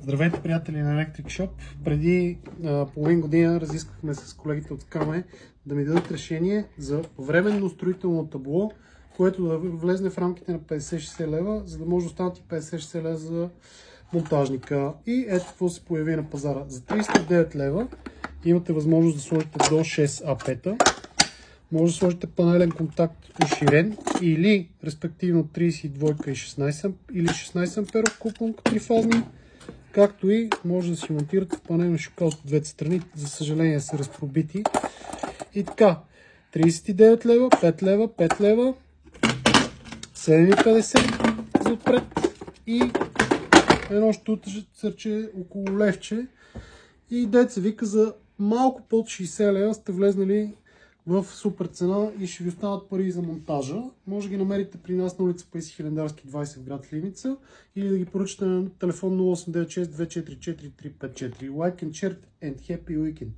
Здравейте, приятели на Electric Shop! Преди половин година разисквахме с колегите от Скаме да ми дадат решение за временно строително табло, което да влезне в рамките на 50-60 лева, за да може да останат и 50-60 лева за монтажника. И ето какво се появи на пазара. За 39 лева имате възможност да сложите до 6 апета. Може да сложите панелен контакт уширен или респективно 32 и 16 или 16 амперов куплон трифазни, както и може да си монтирате панелен шокал от двете страни. За съжаление са разпробити. И така, 39 лева, 5 лева, 5 лева, 7,50 за отпред и едно штуцерче около левче. И деца вика за малко под 60 лева сте влезнали в супер цена и ще ви останат пари за монтажа. Може да ги намерите при нас на улица Паисий Хилендарски 20 в град Сливница или да ги поръчате на телефон 0896 244 354. Like and share and happy weekend!